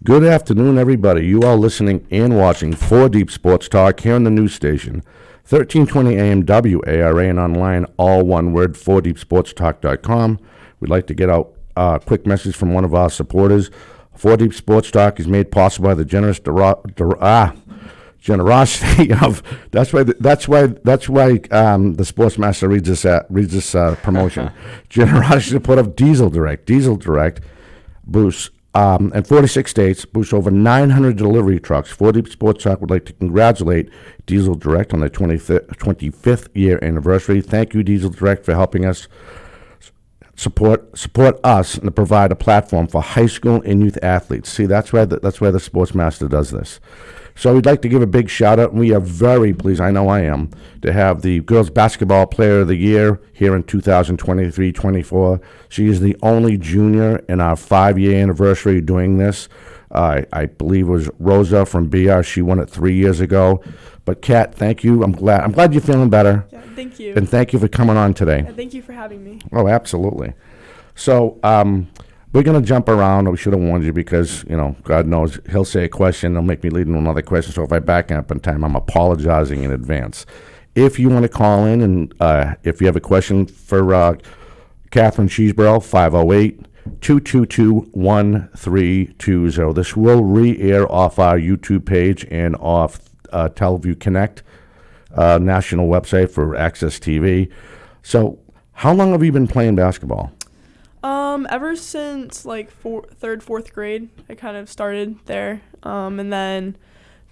Good afternoon, everybody. You are listening and watching 4 Deep Sports Talk here on the news station, 1320 AM WARA, and online, all one word, 4deepsportstalk.com. We'd like to get out a quick message from one of our supporters. 4 Deep Sports Talk is made possible by the generosity of. That's why the Sportsmaster reads this promotion. Generosity support of Diesel Direct. Diesel Direct boosts. In 46 states, boosts over 900 delivery trucks. 4 Deep Sports Talk would like to congratulate Diesel Direct on their 25th year anniversary. Thank you, Diesel Direct, for helping us support us and to provide a platform for high school and youth athletes. See, that's why the Sportsmaster does this. So we'd like to give a big shout out, and we are very pleased, I know I am, to have the Girls Basketball Player of the Year here in 2023-24. She is the only junior in our 5-year anniversary doing this. I believe it was Rosa from BR. She won it 3 years ago. But Kat, thank you. I'm glad you're feeling better. Yeah, thank you. And thank you for coming on today. Yeah, thank you for having me. Oh, absolutely. So, we're going to jump around. We should have warned you because, God knows, he'll say a question, he'll make me lead into another question. So if I back up in time, I'm apologizing in advance. If you want to call in and if you have a question for Katherine Cheesebro, 508-222-1320. This will re-air off our YouTube page and off Teleview Connect national website for Access TV. So how long have you been playing basketball? Ever since third, fourth grade, I kind of started there, and then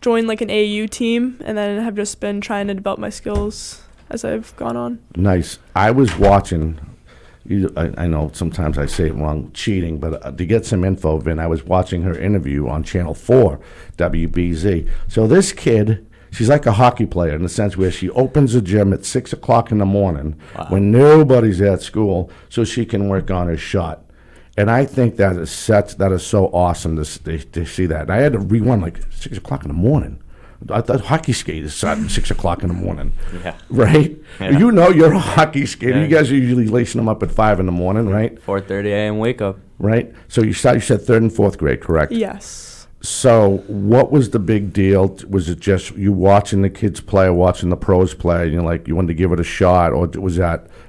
joined an AAU team, and then have just been trying to develop my skills as I've gone on. Nice. I was watching. I know sometimes I say it wrong, cheating, but to get some info, Vin, I was watching her interview on Channel 4, WBZ. So this kid, she's like a hockey player in the sense where she opens the gym at 6 o'clock in the morning when nobody's at school so she can work on her shot. And I think that is so awesome to see that. And I had to rewind 6 o'clock in the morning. I thought hockey skaters started at 6 o'clock in the morning. Yeah. Right? Yeah. You're a hockey skater. Yeah. You guys are usually lacing them up at 5 in the morning, right? 4:30 a.m. wake up. Right? So you said 3rd and 4th grade, correct? Yes. So what was the big deal? Was it just you watching the kids play, watching the pros play, and you wanted to give it a shot? Or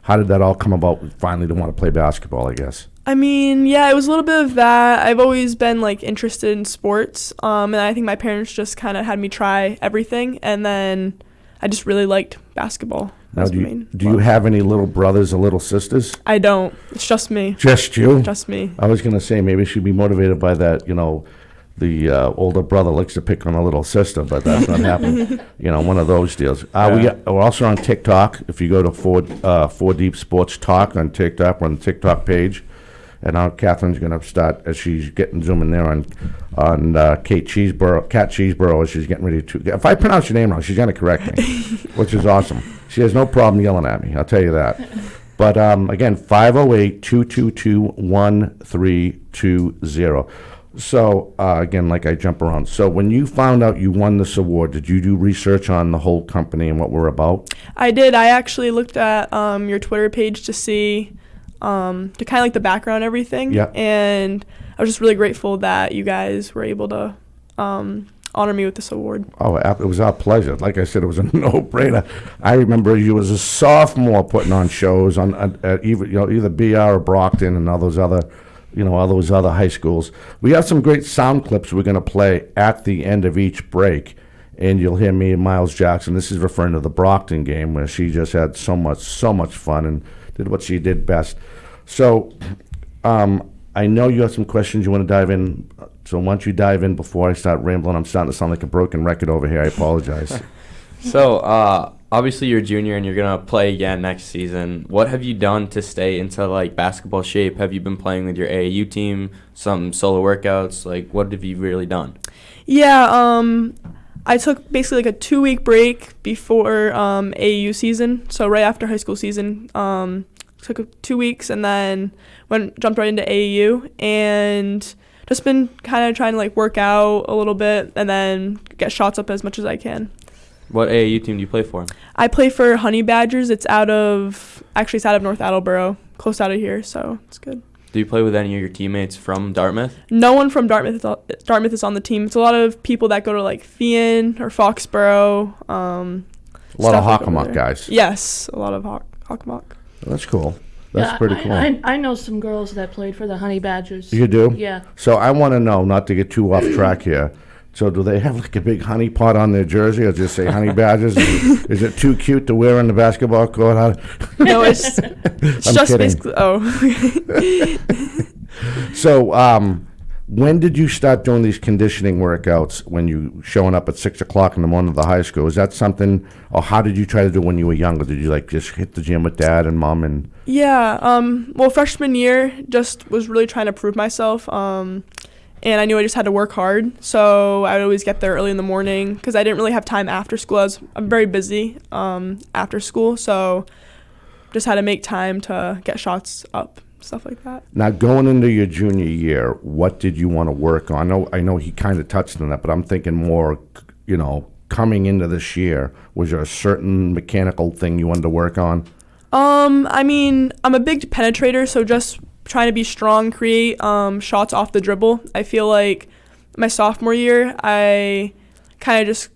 how did that all come about finally to want to play basketball, I guess? I mean, yeah, it was a little bit of that. I've always been interested in sports, and I think my parents just kind of had me try everything, and then I just really liked baskall. Now, do you have any little brothers or little sisters? I don't. It's just me. Just you? Just me. I was going to say maybe she'd be motivated by that, the older brother likes to pick on a little sister, but that's not happening. One of those deals. We're also on TikTok. If you go to 4 Deep Sports Talk on TikTok, we're on the TikTok page. And now Catherine's going to start, as she's getting zooming there on Kat Cheesebro, as she's getting ready to. If I pronounce your name wrong, she's going to correct me, which is awesome. She has no problem yelling at me, I'll tell you that. But again, 508-222-1320. So, again, I jump around. So when you found out you won this award, did you do research on the whole company and what we're about? I did. I actually looked at your Twitter page to see to kind of the background and everything. Yeah. And I was just really grateful that you guys were able to honor me with this award. Oh, it was our pleasure. Like I said, it was a no-brainer. I remember you as a sophomore putting on shows on either BR or Brockton and all those other high schools. We have some great sound clips we're going to play at the end of each break, and you'll hear me and Miles Jackson. This is referring to the Brockton game where she just had so much fun and did what she did best. So I know you have some questions you want to dive in. So why don't you dive in before I start rambling? I'm starting to sound like a broken record over here. I apologize. So obviously you're a junior and you're going to play again next season. What have you done to stay into basketball shape? Have you been playing with your AAU team, some solo workouts? What have you really done? Yeah, I took basically a 2-week break before AAU season. So right after high school season, took 2 weeks and then jumped right into AAU and just been kind of trying to work out a little bit and then get shots up as much as I can. What AAU team do you play for? I play for Honey Badgers. It's out of North Attleboro, close out of here, so it's good. Do you play with any of your teammates from Dartmouth? No one from Dartmouth is on the team. It's a lot of people that go to like Fian or Foxborough. A lot of Hockomock guys. Yes, a lot of Hockomock. That's cool. That's pretty cool. I know some girls that played for the Honey Badgers. You do? Yeah. So I want to know, not to get too off track here. So do they have like a big honey pot on their jersey, or just say Honey Badgers? Is it too cute to wear on the basketball court? No, it's just kidding. basically. Oh. So when did you start doing these conditioning workouts? When you showing up at 6 o'clock in the morning at the high school? Is that something, or how did you try to do when you were younger? Did you like just hit the gym with dad and mom and? Yeah. Well, freshman year, just was really trying to prove myself. And I knew I just had to work hard, so I would always get there early in the morning because I didn't really have time after school. I'm very busy after school, so just had to make time to get shots up, stuff like that. Now, going into your junior year, what did you want to work on? I know he kind of touched on that, but I'm thinking more, coming into this year, was there a certain mechanical thing you wanted to work on? I mean, I'm a big penetrator, so just trying to be strong, create shots off the dribble. I feel like my sophomore year, I kind of just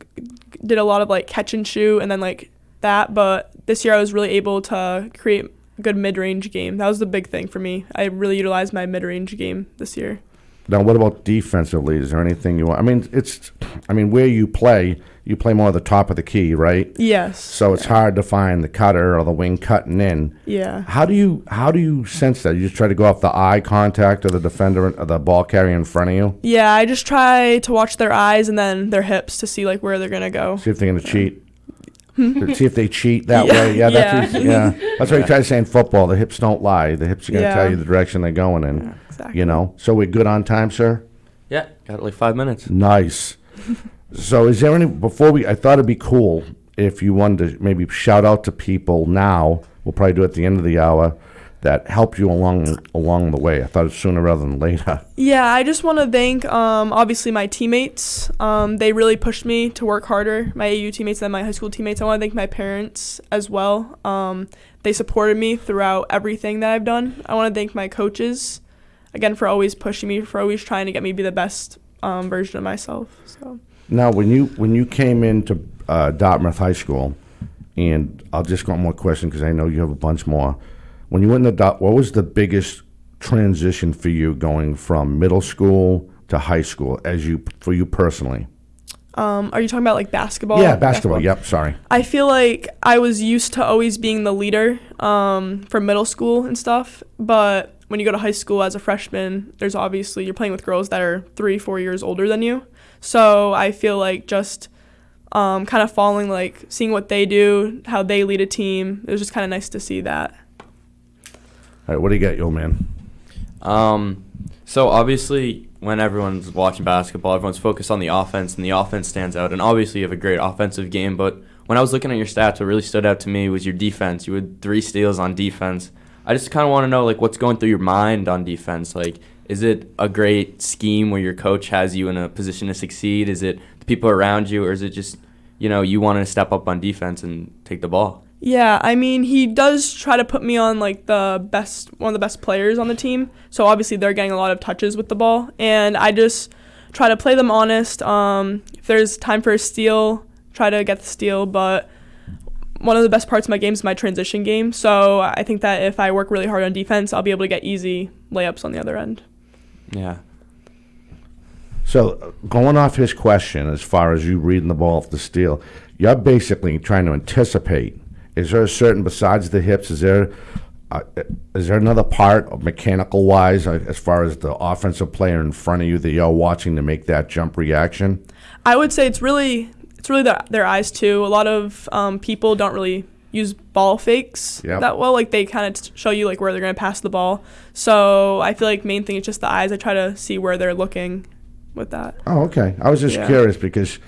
did a lot of like catch and shoot and then like that. But this year I was really able to create a good mid-range game. That was the big thing for me. I really utilized my mid-range game this year. Now, what about defensively? Is there anything you want? Where you play more at the top of the key, right? Yes. So it's hard to find the cutter or the wing cutting in. Yeah. How do you sense that? You just try to go off the eye contact of the defender or the ball carrier in front of you? Yeah, I just try to watch their eyes and then their hips to see like where they're gonna go. See if they're gonna cheat. See if they cheat that way. Yeah, that's what you try to say in football. The hips don't lie. The hips are gonna tell you the direction they're going in. Yeah, exactly. So we're good on time, sir? Yeah, got like 5 minutes. Nice. So is there any, I thought it'd be cool if you wanted to maybe shout out to people now, we'll probably do it at the end of the hour, that helped you along the way. I thought it sooner rather than later. Yeah, I just want to thank, obviously, my teammates. They really pushed me to work harder, my AU teammates and my high school teammates. I want to thank my parents as well. They supported me throughout everything that I've done. I want to thank my coaches, again, for always pushing me, for always trying to get me to be the best version of myself. So. Now, when you came into Dartmouth High School, and I'll just go one more question because I know you have a bunch more. When you went into what was the biggest transition for you going from middle school to high school for you personally? Are you talking about like basketball? Yeah, basketball. Yep, sorry. I feel like I was used to always being the leader from middle school and stuff, but when you go to high school as a freshman, there's obviously, you're playing with girls that are 3-4 years older than you. So I feel like just kind of following, like seeing what they do, how they lead a team. It was just kind of nice to see that. All right, what do you got, yo, man? So obviously, when everyone's watching basketball, everyone's focused on the offense, and the offense stands out. And obviously, you have a great offensive game. But when I was looking at your stats, what really stood out to me was your defense. You had 3 steals on defense. I just kind of want to know, like, what's going through your mind on defense. Like, is it a great scheme where your coach has you in a position to succeed? Is it the people around you, or is it just, you want to step up on defense and take the ball? Yeah, I mean, he does try to put me on like one of the best players on the team. So obviously they're getting a lot of touches with the ball, and I just try to play them honest. If there's time for a steal, try to get the steal. But one of the best parts of my game is my transition game. So I think that if I work really hard on defense, I'll be able to get easy layups on the other end. Yeah. So going off his question, as far as you reading the ball off the steal, you're basically trying to anticipate. Is there a certain, besides the hips, is there another part of mechanical wise as far as the offensive player in front of you that you're watching to make that jump reaction? I would say it's really their eyes too. A lot of people don't really use ball fakes that well. Like they kind of show you like where they're going to pass the ball. So I feel like main thing is just the eyes. I try to see where they're looking with that. Oh, okay. I was just curious because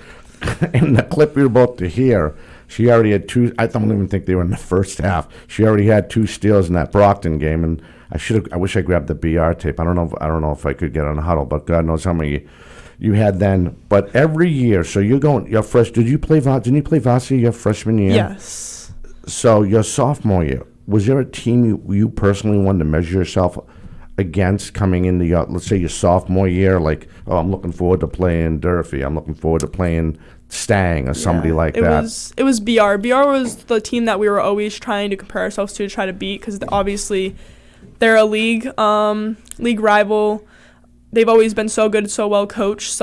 in the clip we were about to hear, she already had 2. I don't even think they were in the first half. She already had 2 steals in that Brockton game, and I wish I grabbed the BR tape. I don't know if I could get on the huddle, but God knows how many you had then. But every year, so you're going. Your fresh. Didn't you play varsity your freshman year? Yes. So your sophomore year, was there a team you personally wanted to measure yourself against coming into your, let's say, your sophomore year? Like, oh, I'm looking forward to playing Durfee. I'm looking forward to playing Stang or somebody like that. It was BR. BR was the team that we were always trying to compare ourselves to try to beat, because obviously they're a league rival. They've always been so good, so well coached.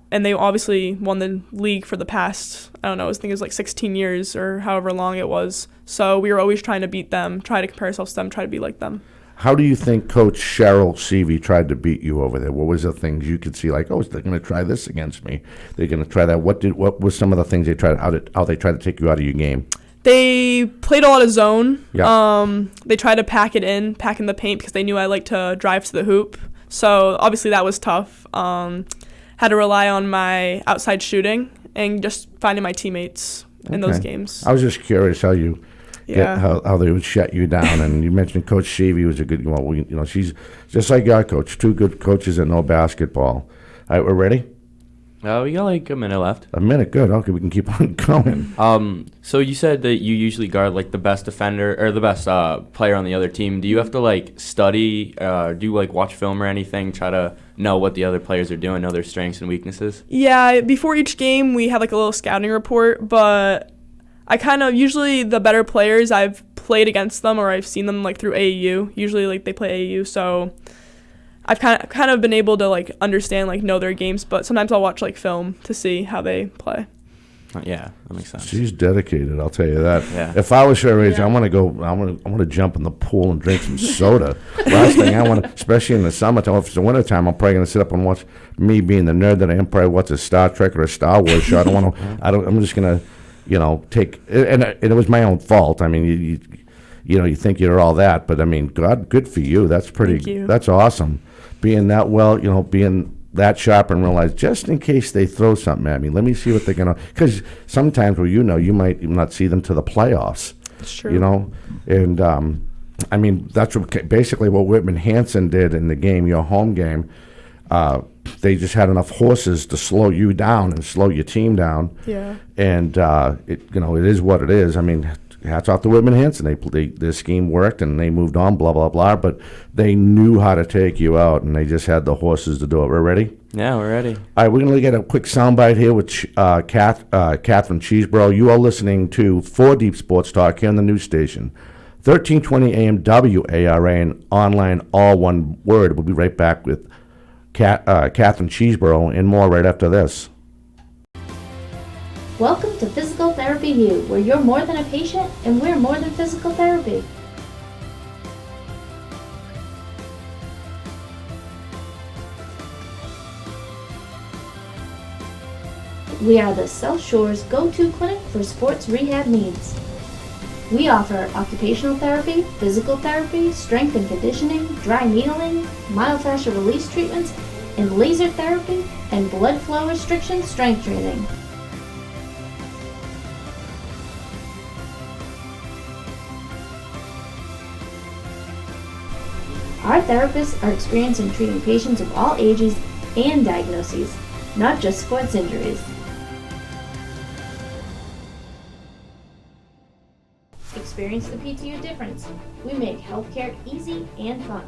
And they obviously won the league for the past, I don't know, I think it was like 16 years or however long it was. So we were always trying to beat them, try to compare ourselves to them, try to be like them. How do you think Coach Cheryl Seavey tried to beat you over there? What was the things you could see, like, oh, they're going to try this against me? They're going to try that. What was some of the things they tried? How they tried to take you out of your game? They played a lot of zone. Yeah. They tried to pack in the paint, because they knew I like to drive to the hoop. So obviously that was tough. Had to rely on my outside shooting and just finding my teammates in those games. I was just curious how you. Yeah. How they would shut you down. And you mentioned Coach Seavey was a good, she's just like our coach, two good coaches that know basketball. All right, we're ready? We got like a minute left. A minute, good. Okay, we can keep on going. So you said that you usually guard like the best defender or the best player on the other team. Do you have to like study, do you like watch film or anything, try to know what the other players are doing, know their strengths and weaknesses? Yeah, before each game we have like a little scouting report, but I kind of, usually the better players, I've played against them or I've seen them like through AAU. Usually like they play AAU, so I've kind of been able to like understand, like know their games, but sometimes I'll watch like film to see how they play. Yeah, that makes sense. She's dedicated, I'll tell you that. Yeah. If I was her age, I want to jump in the pool and drink some soda. Last thing I want to, especially in the summertime, if it's the wintertime, I'm probably going to sit up and watch, me being the nerd that I am, probably watch a Star Trek or a Star Wars show. I'm just going to, take, and it was my own fault. I mean, you think you're all that, but I mean, God, good for you. That's pretty. Thank you. That's awesome. Being that well, being that sharp and realize, just in case they throw something at me, let me see what they're gonna. Because sometimes, you might not see them to the playoffs. It's true. And I mean, that's basically what Whitman Hanson did in the game, your home game. They just had enough horses to slow you down and slow your team down. Yeah. And it is what it is. I mean, hats off to Whitman Hanson. Their scheme worked and they moved on. Blah blah blah. But they knew how to take you out, and they just had the horses to do it. We're ready. Yeah, we're ready. All right, we're gonna get a quick soundbite here with Katherine Cheesebro. You are listening to 4 Deep Sports Talk here on the news station, 1320 AM WARA, and online, all one word. We'll be right back with Katherine Cheesebro and more right after this. Welcome to Physical Therapy View, where you're more than a patient and we're more than physical therapy. We are the South Shore's go-to clinic for sports rehab needs. We offer occupational therapy, physical therapy, strength and conditioning, dry needling, myofascial release treatments, and laser therapy and blood flow restriction strength training. Our therapists are experienced in treating patients of all ages and diagnoses, not just sports injuries. Experience the PTU difference. We make healthcare easy and fun.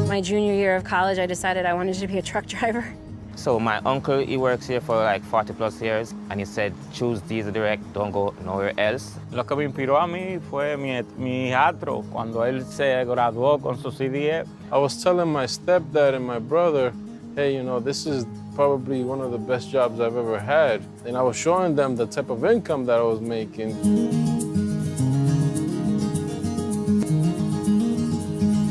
My junior year of college, I decided I wanted to be a truck driver. So my uncle, he works here for like 40 plus years, and he said, choose Diesel Direct, don't go nowhere else. Lo que me inspiró a mí fue mi hijastro, cuando él se graduó con su CDF. I was telling my stepdad and my brother, hey, this is probably one of the best jobs I've ever had. And I was showing them the type of income that I was making.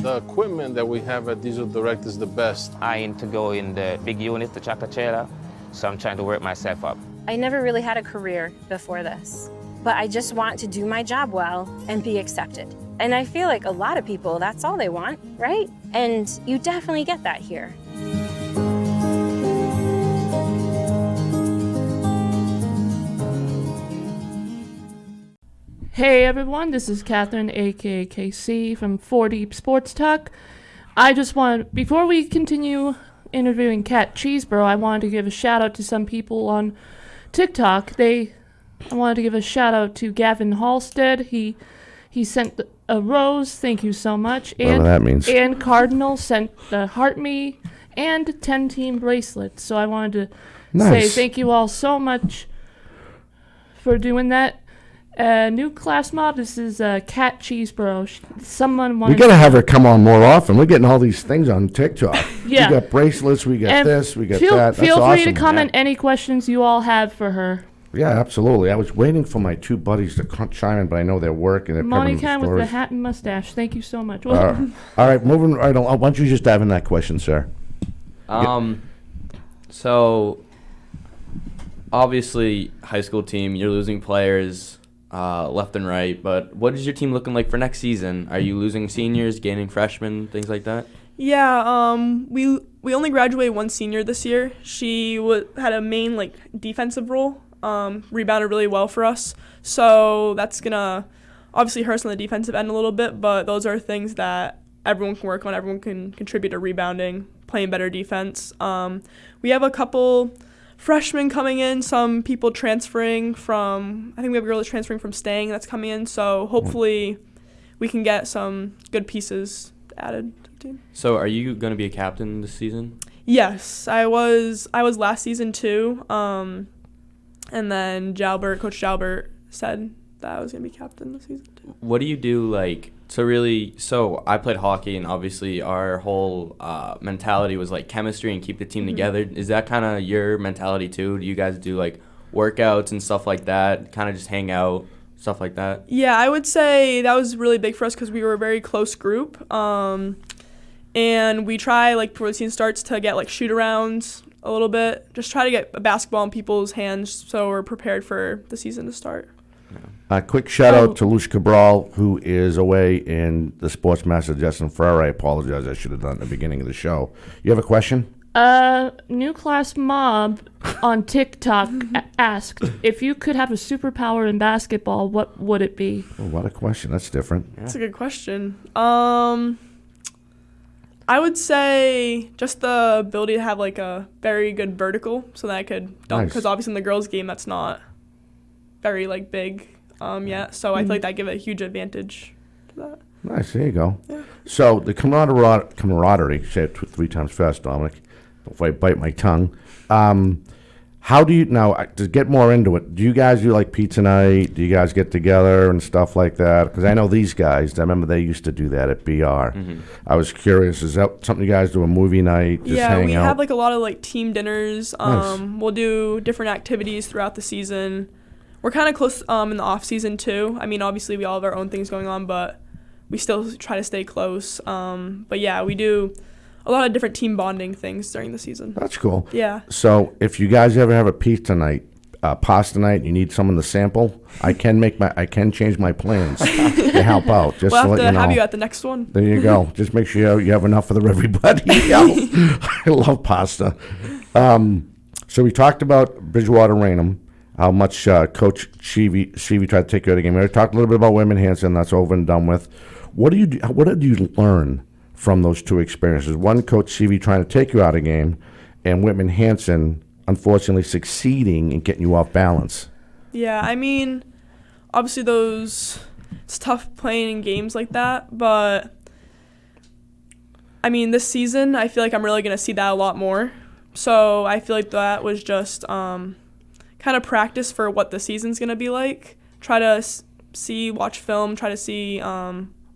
The equipment that we have at Diesel Direct is the best. I aim to go in the big unit, the tractor trailer, so I'm trying to work myself up. I never really had a career before this, but I just want to do my job well and be accepted. And I feel like a lot of people, that's all they want, right? And you definitely get that here. Hey everyone, this is Katherine, aka KC from 4 Deep Sports Talk. I just want, before we continue interviewing Kat Cheesebro, I wanted to give a shout out to some people on TikTok. I wanted to give a shout out to Gavin Halstead. He sent a rose. Thank you so much. Whatever that means. And Cardinal sent the Heart Me and 10-team bracelets. So I wanted to say Nice. thank you all so much for doing that. New class mob. This is Cat Cheesebro. Someone We wanted got to have her come on more often. We're getting all these things on TikTok. Yeah. We got bracelets, we got And this, we got feel, that. That's Feel free to awesome. comment any questions you all have for her. Yeah, absolutely. I was waiting for my two buddies to chime in, but I know they're working. They're covering the Monica with the stories. hat and mustache. Thank you so much. All right, moving right along. Why don't you just dive in that question, sir? So obviously, high school team, you're losing players left and right. But what is your team looking like for next season? Are you losing seniors, gaining freshmen, things like that? Yeah, we only graduated one senior this year. She had a main defensive role, rebounded really well for us. So that's gonna obviously hurt us on the defensive end a little bit, but those are things that everyone can work on. Everyone can contribute to rebounding, playing better defense. We have a couple freshmen coming in, some people transferring from, I think we have a girl that's transferring from Stang that's coming in. So hopefully we can get some good pieces added to the team. So are you going to be a captain this season? Yes, I was last season too. And then Coach Jalbert said that I was going to be captain this season too. What do you do so I played hockey, and obviously our whole mentality was chemistry and keep the team together. Is that kind of your mentality too? Do you guys do workouts and stuff like that, kind of just hang out, stuff like that? Yeah, I would say that was really big for us because we were a very close group. And we try before the season starts to get shoot-arounds a little bit. Just try to get a basketball in people's hands so we're prepared for the season to start. A quick shout out to Luce Cabral, who is away in the sports master, Justin Ferrer. I apologize. I should have done it at the beginning of the show. You have a question? New class mob on TikTok asked if you could have a superpower in basketball, what would it be? Oh, what a question. That's different. That's a good question. I would say just the ability to have a very good vertical so that I could dunk. Because obviously in the girls' game that's not very big yet. So I feel like that give a huge advantage to that. Nice. There you go. Yeah. So the camaraderie, say it 3 times fast, Dominic, before I bite my tongue. How do you, now, to get more into it, do you guys do pizza night? Do you guys get together and stuff like that? Because I know these guys, I remember they used to do that at BR. Mm-hmm. I was curious, is that something you guys do, a movie night, just hang out? Yeah, we have a lot of team dinners. Nice. We'll do different activities throughout the season. We're kind of close in the off season too. I mean, obviously we all have our own things going on, but we still try to stay close. But yeah, we do a lot of different team bonding things during the season. That's cool. Yeah. So if you guys ever have a pizza night, pasta night, you need someone to sample, I can change my plans to help out. Just we'll to have let to you know. have you at the next one. There you go. Just make sure you have enough for everybody else. I love pasta. So we talked about Bridgewater Raynham, how much Coach Sheevy tried to take care of the game. We talked a little bit about Women Hanson. That's over and done with. What did you learn from those two experiences? One, Coach Sheevy trying to take you out of the game, and Whitman Hanson unfortunately succeeding in getting you off balance. Yeah, I mean, obviously it's tough playing in games like that, but I mean, this season I feel like I'm really going to see that a lot more. So I feel like that was just kind of practice for what the season's going to be like. Try to watch film, try to see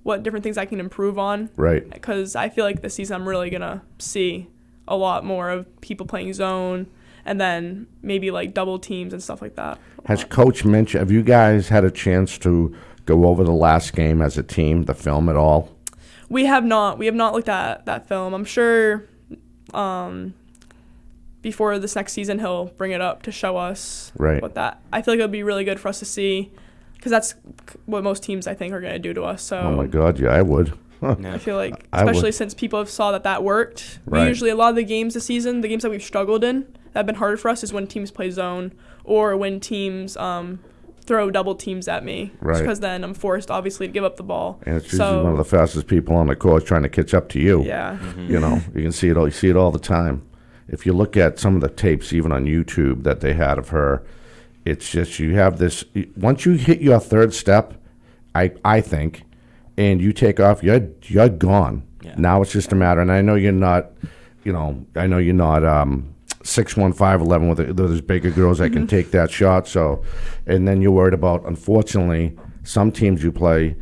what different things I can improve on. Right. Because I feel like this season I'm really going to see a lot more of people playing zone and then maybe double teams and stuff like that. Has Coach mentioned, have you guys had a chance to go over the last game as a team, the film at all? We have not. We have not looked at that film. I'm sure before this next season he'll bring it up to show us what that. I feel like it would be really good for us to see because that's what most teams I think are going to do to us. So. Oh my God, yeah, I would. Huh. I feel like, especially since people have saw that worked. Right. We usually, a lot of the games this season, the games that we've struggled in, that have been harder for us is when teams play zone or when teams throw double teams at me. Right. Because then I'm forced, obviously, to give up the ball. And it's usually one of the fastest people on the court trying to catch up to you. Yeah. Mm-hmm. You know, you can see it all. You see it all the time. If you look at some of the tapes, even on YouTube, that they had of her, it's just you have this. Once you hit your third step, I think, and you take off, you're gone. Yeah. Now it's just a matter, and I know you're not, I know you're not 6'1", 5'11" with those bigger girls that can take that shot. So, and then you're worried about, unfortunately, some teams you play,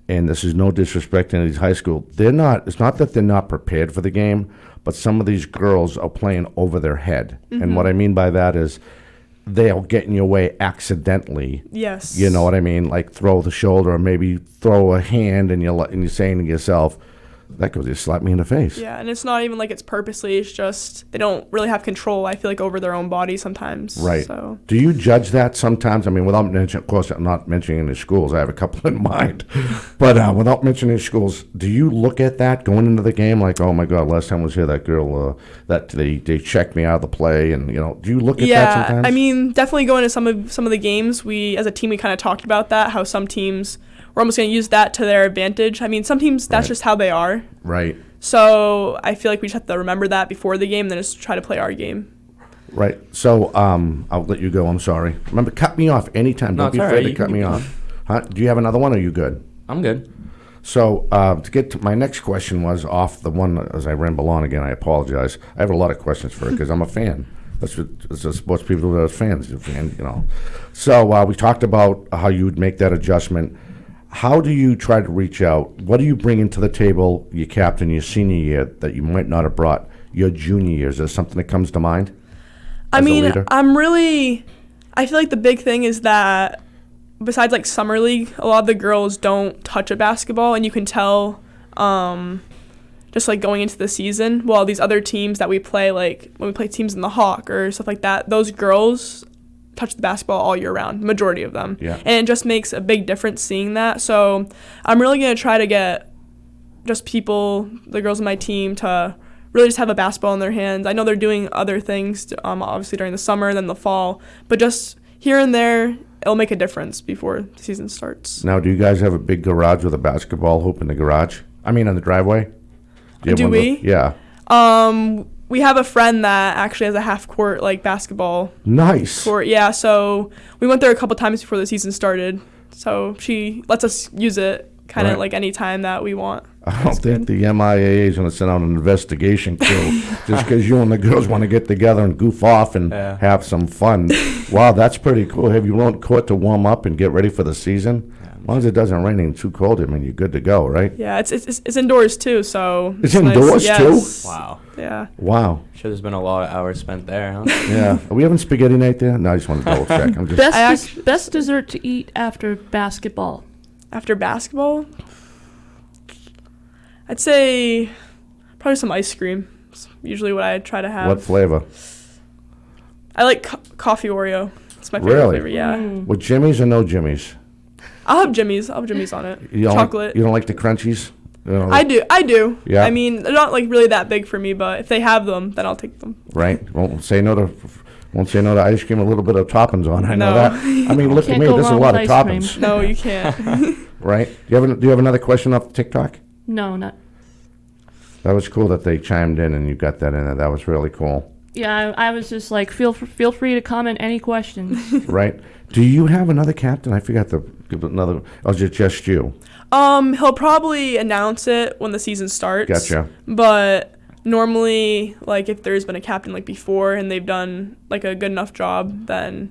and this is no disrespect in these high school, it's not that they're not prepared for the game, but some of these girls are playing over their head. And what I mean by that is they'll get in your way accidentally. Yes. You know what I mean? Like throw the shoulder or maybe throw a hand, and you're saying to yourself, that could just slap me in the face. Yeah, and it's not even like it's purposely. It's just they don't really have control, I feel like, over their own body sometimes. Right. So. Do you judge that sometimes? I mean, without mentioning, of course, I'm not mentioning any schools. I have a couple in mind. But without mentioning schools, do you look at that going into the game like, oh, my God, last time I was here, that girl, that they checked me out of the play? And, do you look at that sometimes? Yeah, I mean, definitely going to some of the games, we, as a team, we kind of talked about that, how some teams we're almost going to use that to their advantage. I mean, some teams, that's just how they are. Right. So I feel like we just have to remember that before the game, then just try to play our game. Right. So I'll let you go. I'm sorry. Remember, cut me off anytime. No, Don't be it's all afraid right. to You cut can me keep off. Huh? Do you have another one, or are you good? I'm good. So to get to my next question was off the one, as I ramble on again, I apologize. I have a lot of questions for it because I'm a fan. That's what sports people do as fans, So we talked about how you would make that adjustment. How do you try to reach out? What do you bring into the table, your captain, your senior year, that you might not have brought your junior year? Is there something that comes to mind? I mean, leader? I feel like the big thing is that besides like summer league, a lot of the girls don't touch a basketball, and you can tell just like going into the season, while these other teams that we play, like when we play teams in the Hawk or stuff like that, those girls touch the basketball all year round, majority of them. Yeah. And it just makes a big difference seeing that. So I'm really going to try to get just people, the girls on my team, to really just have a basketball in their hands. I know they're doing other things, obviously during the summer and then the fall, but just here and there, it'll make a difference before the season starts. Now, do you guys have a big garage with a basketball hoop in the garage? I mean, on the driveway? You have Do one of we? those? Yeah. We have a friend that actually has a half court like basketball Nice. court. Yeah, so we went there a couple times before the season started. So she lets us use it kind of Right. like any time that we want. I don't think the MIAA is going to send out an investigation crew just because you and the girls want to get together and goof off and Yeah. have some fun. Wow, that's pretty cool. Have you learned court to warm up and get ready for the season? As long as it doesn't rain and too cold, I mean, you're good to go, right? Yeah, it's indoors too, so It's nice. indoors, too? Yes. Wow. Yeah. Wow. Sure, there's been a lot of hours spent there, huh? Yeah. Are we having spaghetti night there? No, I just want to double check. I'm just. Best dessert to eat after basketball. After basketball, I'd say probably some ice cream. It's usually what I try to have. What flavor? I like coffee Oreo. It's my favorite Really? flavor. Yeah. With Jimmy's or no Jimmy's? I'll have Jimmy's on it. You don't Chocolate. Like, you don't like the crunchies? You don't I do. Yeah. I mean, they're not like really that big for me, but if they have them, then I'll take them. Right. Won't say no to ice cream. A little bit of toppings on. I know No. that. I mean, look at Can't me. go There's a wrong lot of with ice cream. toppings. No, you can't. Right. Do you have another question off TikTok? No, not. That was cool that they chimed in and you got that in there. That was really cool. Yeah, I was just like, feel free to comment any questions. Right. Do you have another captain? I forgot to give another. Or is it just you? He'll probably announce it when the season starts. Gotcha. But normally, like if there's been a captain like before and they've done like a good enough job, then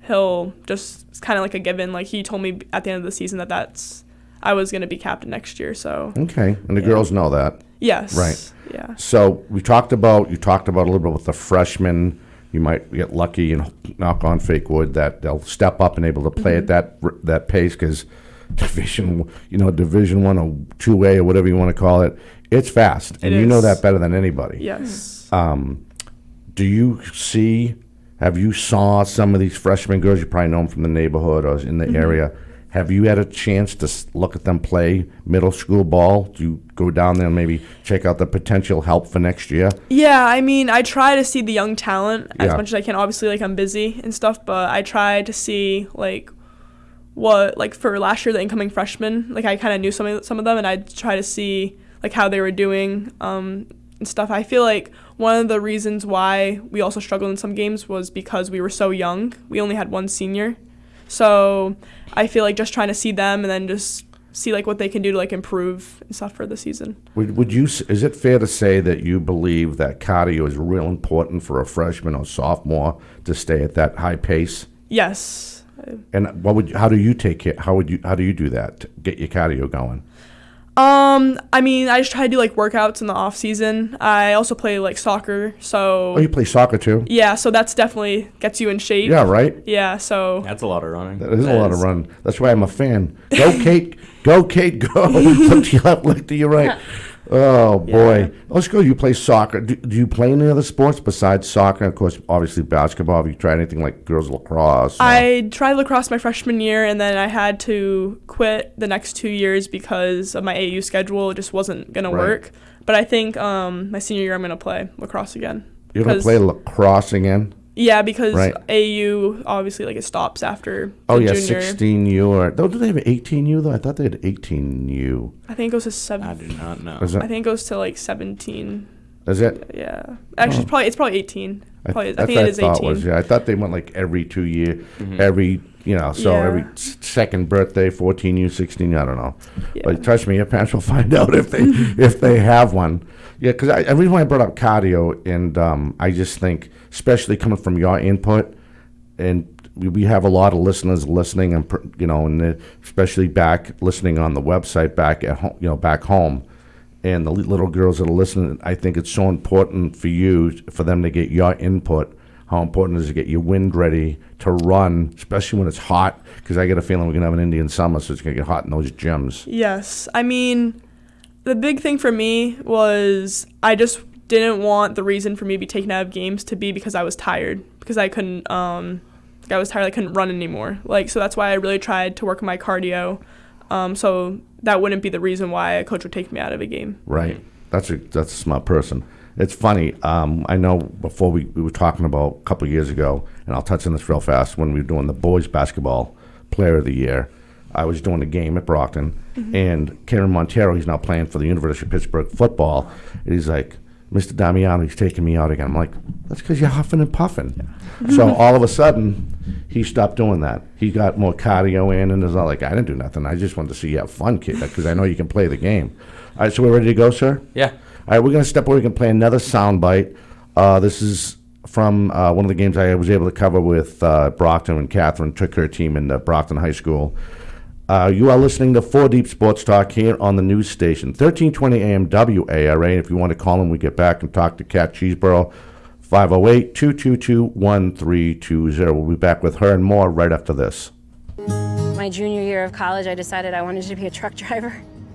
he'll just, it's kind of like a given. Like he told me at the end of the season that I was going to be captain next year. So Okay. And the girls know that. yes. Right. Yeah. So you talked about a little bit with the freshmen. You might get lucky and knock on fake wood that they'll step up and able to play at that pace because Division 1 or 2A or whatever you want to call it, it's fast, and It you know is. that better than anybody. Yes. Have you saw some of these freshman girls? You probably know them from the neighborhood or in the area. Have you had a chance to look at them play middle school ball? Do you go down there and maybe check out the potential help for next year? Yeah, I mean, I try to see the young talent as Yeah. much as I can. Obviously, like, I'm busy and stuff, but I try to see, like, what, like, for last year, the incoming freshmen, like, I kind of knew some of them, and I try to see, like, how they were doing and stuff. I feel like one of the reasons why we also struggled in some games was because we were so young. We only had one senior. So I feel like just trying to see them and then just see like what they can do to like improve and stuff for the season. Is it fair to say that you believe that cardio is real important for a freshman or sophomore to stay at that high pace? Yes. And how do you take it? How do you do that to get your cardio going? I mean, I just try to do like workouts in the off season. I also play like soccer, so Oh, you play soccer too? yeah, so that's definitely gets you in shape. Yeah, right? Yeah, so That's a lot of running. That is a lot of run. That's why I'm a fan. Go, Kate. Go, Kate, go. Look to your left, look to your right. Oh, boy. Yeah. Let's go. You play soccer. Do you play any other sports besides soccer? Of course, obviously basketball. Have you tried anything like girls lacrosse? I tried lacrosse my freshman year, and then I had to quit the next 2 years because of my AU schedule. It just wasn't going to work. But I think my senior year I'm going to play lacrosse again. You're going to play lacrosse again? Yeah, because Right. AU, obviously, like, it stops after Oh, the yeah, junior. 16U. Or, do they have 18U, though? I thought they had 18U. I think it goes to 7. I do not know. Is I it? think it goes to, like, 17. Is it? Yeah. Actually, it's probably 18. I That's think what it is I thought 18. was, yeah. I thought they went like every 2 year, Mhm. every, so Yeah. every second birthday, 14U, 16U, I don't know. Yeah. But trust me, your parents will find out if they have one. Yeah, because the reason why I brought up cardio, and I just think, especially coming from your input, and we have a lot of listeners listening, and and especially back listening on the website back at home, back home, and the little girls that are listening. I think it's so important for them to get your input. How important it is to get your wind ready to run, especially when it's hot. Because I get a feeling we're gonna have an Indian summer, so it's gonna get hot in those gyms. Yes. I mean, the big thing for me was I just didn't want the reason for me to be taken out of games to be because I was tired. Because I couldn't, I was tired, I couldn't run anymore. So that's why I really tried to work on my cardio. So that wouldn't be the reason why a coach would take me out of a game. Right. That's a smart person. It's funny. I know before we were talking about a couple of years ago, and I'll touch on this real fast, when we were doing the boys basketball player of the year, I was doing a game at Brockton, and Karen Montero, he's now playing for the University of Pittsburgh football, and he's like, Mr. Damiano, he's taking me out again. I'm like, that's because you're huffing and puffing. So all of a sudden, he stopped doing that. He got more cardio in, and it's not like, I didn't do nothing. I just wanted to see you have fun, kid, because I know you can play the game. All right, so we're ready to go, sir? Yeah. All right, we're going to step away. We can play another sound bite. This is from one of the games I was able to cover with Brockton, when Katherine took her team into Brockton High School. You are listening to 4 Deep Sports Talk here on the news station, 1320 AM WARA. If you want to call in, we get back and talk to Kat Cheesebro, 508-222-1320. We'll be back with her and more right after this. My junior year of college, I decided I wanted to be a truck driver.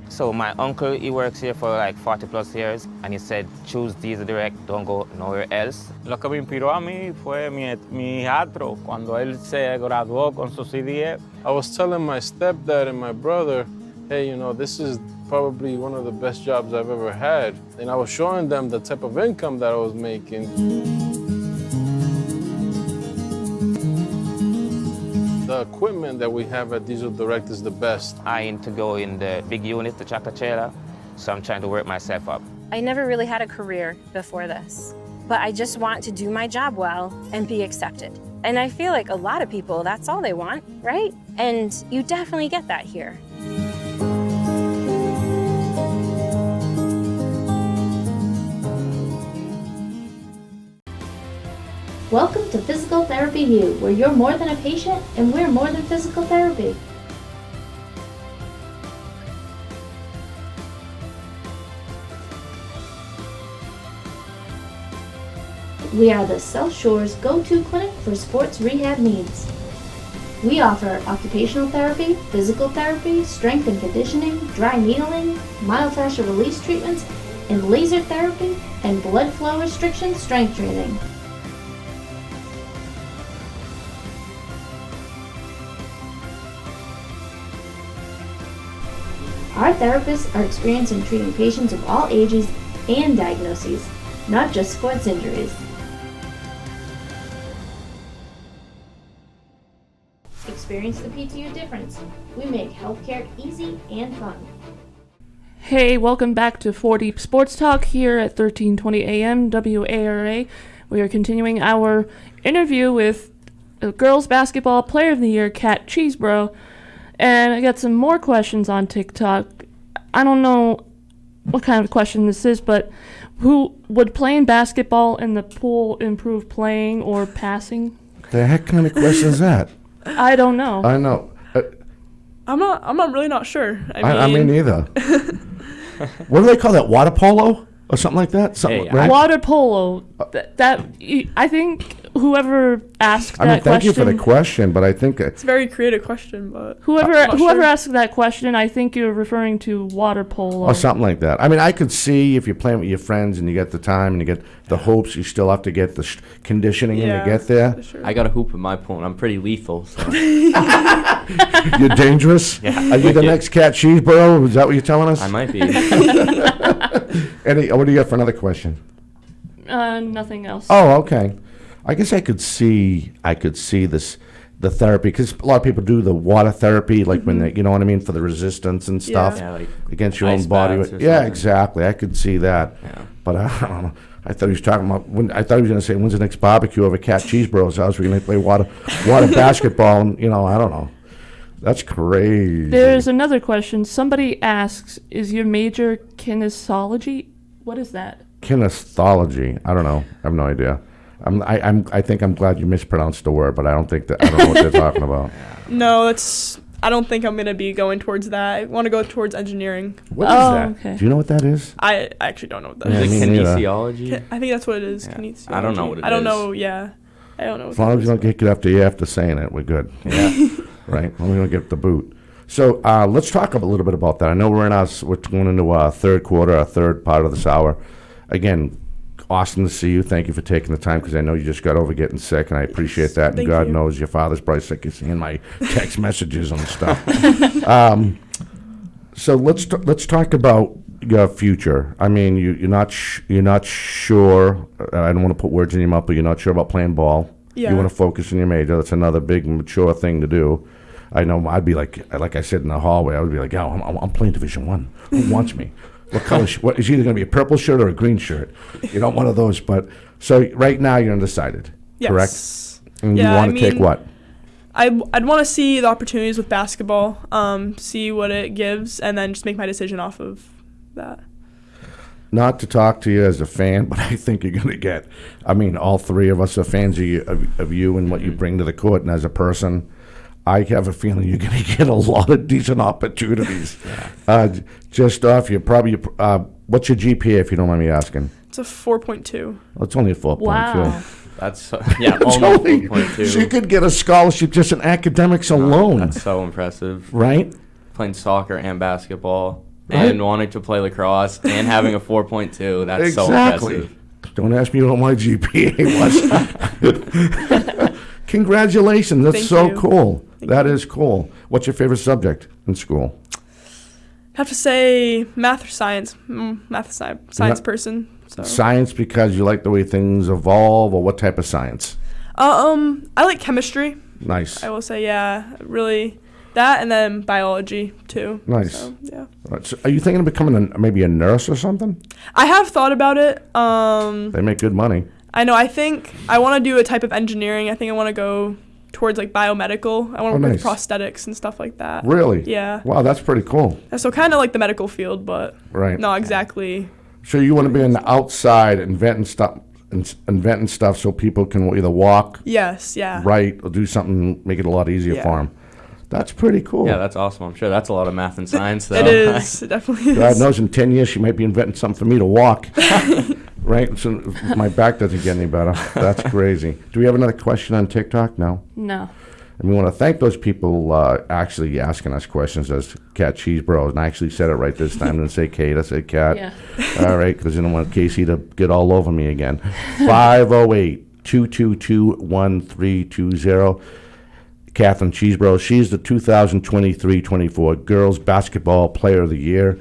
So my uncle, he works here for like 40 plus years, and he said, choose Diesel Direct, don't go nowhere else. Lo que me inspiró a mí fue mi hijastro cuando él se graduó con su CDF. I was telling my stepdad and my brother, hey, this is probably one of the best jobs I've ever had. And I was showing them the type of income that I was making. The equipment that we have at Diesel Direct is the best. I aim to go in the big unit, the tractor trailer, so I'm trying to work myself up. I never really had a career before this, but I just want to do my job well and be accepted. And I feel like a lot of people, that's all they want, right? And you definitely get that here. Welcome to Physical Therapy View, where you're more than a patient and we're more than physical therapy. We are the South Shore's go-to clinic for sports rehab needs. We offer occupational therapy, physical therapy, strength and conditioning, dry needling, myofascial release treatments, and laser therapy and blood flow restriction strength training. Our therapists are experienced in treating patients of all ages and diagnoses, not just sports injuries. Experience the PTU difference. We make healthcare easy and fun. Hey, welcome back to 4 Deep Sports Talk here at 1320 AM WARA. We are continuing our interview with Girls Basketball Player of the Year, Kat Cheesebro. And I got some more questions on TikTok. I don't know what kind of question this is, but who would playing basketball in the pool improve playing or passing? The heck kind of question is that? I don't know. I know. I'm really not sure. I mean, neither. What do they call that? Water polo or something like that? Something, Hey, right? Water polo. I think whoever asked that I mean, thank question. you for the question, but I think It's a very creative question, but Whoever I'm not whoever sure. asked that question, I think you're referring to water polo. or something like that. I mean, I could see if you're playing with your friends and you get the time and you get the hopes, you still have to get the conditioning in yeah, to get there. for sure. I got a hoop in my pool, and I'm pretty lethal. So. You're dangerous. Yeah. Are you the next Cat Cheesebro? Is that what you're telling us? I might be. What do you got for another question? Nothing else. Oh, okay. I guess I could see this, the therapy, because a lot of people do the water therapy, like when they, you know what I mean, for the resistance and stuff Yeah, like against your ice own body. baths or Yeah, something. exactly. I could see that. Yeah. But I don't know. I thought he was talking about I thought he was going to say, when's the next barbecue over Cat Cheesebro's house? We're going to play water basketball, and I don't know. That's crazy. There's another question. Somebody asks, "Is your major kinesiology? What is that?" Kinesiology. I don't know. I have no idea. I think I'm glad you mispronounced the word, but I don't know what they're talking about. No, I don't think I'm gonna be going towards that. I want to go towards engineering. What is Oh, that? okay. Do you know what that is? I actually don't know what that Yeah, is. me neither. Kinesiology. I think that's what it is. Yeah. Kinesiology. I don't know what it I don't is. know. Yeah, I don't know. What As long that as you is. don't get after you after saying it, we're good. Yeah. Right? We don't get the boot. So let's talk a little bit about that. I know we're going into our third quarter, our third part of this hour. Again, awesome to see you. Thank you for taking the time, because I know you just got over getting sick, and I appreciate that. And Thank God you. knows your father's probably sick of seeing my text messages and stuff. So let's talk about your future. I mean, you're not sure. I don't want to put words in your mouth, but you're not sure about playing ball. Yeah. You want to focus on your major. That's another big mature thing to do. I know I'd be like I said in the hallway, I would be like, "Yeah, I'm playing Division One. Who wants me? What color? What is either going to be a purple shirt or a green shirt? One of those." But so right now you're undecided, Yes. correct? And Yeah, you want to take what? I'd want to see the opportunities with basketball, see what it gives, and then just make my decision off of that. Not to talk to you as a fan, but I think you're going to get. I mean, all three of us are fans of you and what you bring to the court, and as a person, I have a feeling you're going to get a lot of decent opportunities. Just off you, probably. What's your GPA, if you don't mind me asking? It's a 4.2. Well, it's only a 4.2. Wow. That's It's almost only- 4.2. She could get a scholarship just in academics alone, That's so impressive. right? Playing soccer and basketball Right. and wanting to play lacrosse and having a 4.2. That's so Exactly. impressive. Don't ask me what my GPA was. Congratulations. That's Thank so you. cool. Thank That you. is cool. What's your favorite subject in school? I have to say math or science. Math science Yeah. person. So. Science, because you like the way things evolve, or what type of science? I like chemistry. Nice. I will say, yeah, really that, and then biology too. Nice. So, yeah. Right, so are you thinking of becoming maybe a nurse or something? I have thought about it. They make good money. I know. I think I want to do a type of engineering. I think I want to go towards like biomedical. I want to work with nice. prosthetics and stuff like that. Really? Yeah. Wow, that's pretty cool. So kind of like the medical field, but Right. not exactly. So you want to be on the outside inventing stuff so people can either walk, Yes. Yeah. write, or do something, make it a lot easier Yeah. for them. That's pretty cool. Yeah, that's awesome. I'm sure that's a lot of math and science, though. It is. It definitely God is. knows in 10 years she might be inventing something for me to walk. Right? So if my back doesn't get any better. That's crazy. Do we have another question on TikTok? No? No. And we want to thank those people actually asking us questions as Cat Cheesebro. And I actually said it right this time. I didn't say Kate. I said Cat. Yeah. All right, because I don't want Casey to get all over me again. 508-222-1320. Katherine Cheesebro. She's the 2023-24 Girls Basketball Player of the Year,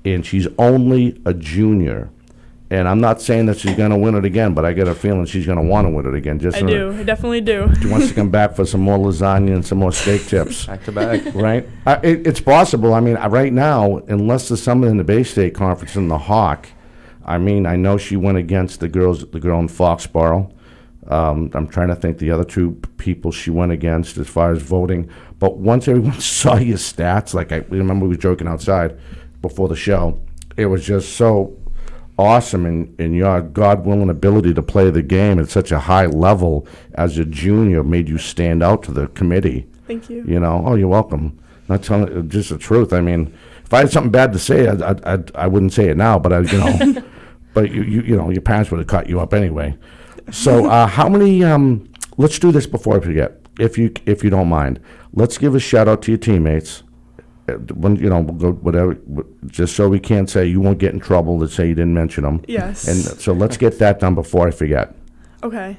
and she's only a junior. And I'm not saying that she's going to win it again, but I get a feeling she's going to want to win it again. Just I in do. I definitely do. She wants to come back for some more lasagna and some more steak tips. Back to back. Right? It's possible. I mean, right now, unless there's someone in the Bay State Conference in the Hawk, I mean, I know she went against the girl in Foxborough. I'm trying to think the other two people she went against as far as voting. But once everyone saw your stats, like I remember we were joking outside before the show, it was just so awesome in your God-willing ability to play the game at such a high level as a junior made you stand out to the committee. Thank you. You know, oh, you're welcome. Not telling just the truth. I mean, if I had something bad to say, I wouldn't say it now. But but you know, your parents would have cut you up anyway. So how many? Let's do this before I forget, if you don't mind. Let's give a shout out to your teammates. When we'll go whatever, just so we can't say you won't get in trouble to say you didn't mention them. Yes. And so let's get that done before I forget. Okay.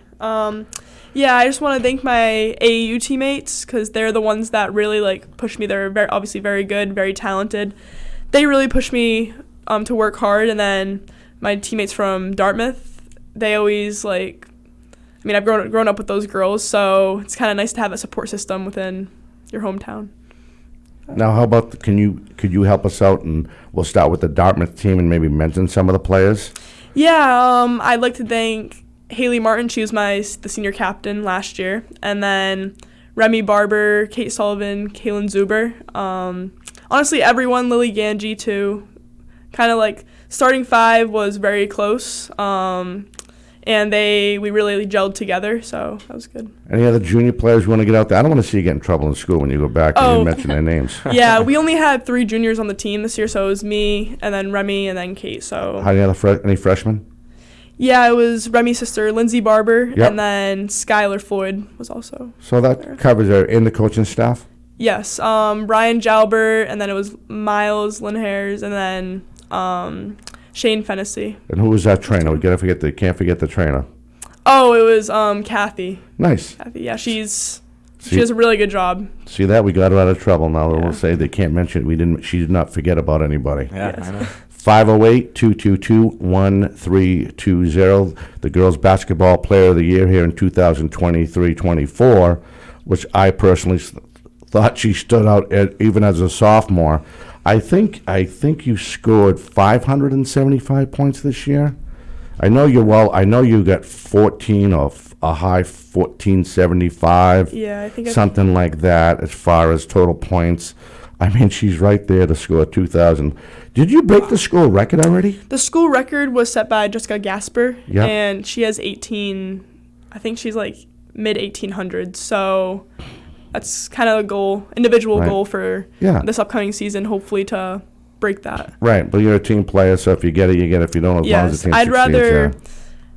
Yeah, I just want to thank my AAU teammates because they're the ones that really pushed me. They're obviously very good, very talented. They really pushed me to work hard. And then my teammates from Dartmouth, they always I've grown up with those girls, so it's kind of nice to have a support system within your hometown. Now, how about could you help us out, and we'll start with the Dartmouth team and maybe mention some of the players? Yeah, I'd like to thank Haley Martin. She was the senior captain last year, and then Remy Barber, Kate Sullivan, Kaylin Zuber. Honestly, everyone, Lily Ganji too. Kind of starting five was very close, and we really gelled together, so that was good. Any other junior players you want to get out there? I don't want to see you get in trouble in school when you go back and you mention their names. Yeah, we only had 3 juniors on the team this year, so it was me, and then Remy, and then Kate. So. Any freshmen? Yeah, it was Remy's sister, Lindsay Barber, Yep. and then Skylar Floyd was also. So that there. covers in the coaching staff? Yes, Ryan Jalbert, and then it was Miles Linhairs, and then Shane Fennessy. And who was that trainer? Can't forget the trainer. Oh, it was Kathy. Nice. Kathy, yeah, she does a really good job. See that? We got her out of trouble now. Yeah. We'll say they can't mention it. She did not forget about anybody. Yeah, Yes. I know. 508-222-1320. The girls basketball player of the year here in 2023-24, which I personally thought she stood out even as a sophomore. I think you scored 575 points this year. I know you got 14 or a high 1475. Yeah, I think something like that as far as total points. I mean, she's right there to score 2,000. Did you break the school record already? The school record was set by Jessica Gasper, Yep. and she has 18. I think she's mid 1800s. So that's kind of a individual Right. goal for this upcoming season. Hopefully to break that. Right, but you're a team player, so if you get it, you get it. If you don't, as long as the team succeeds.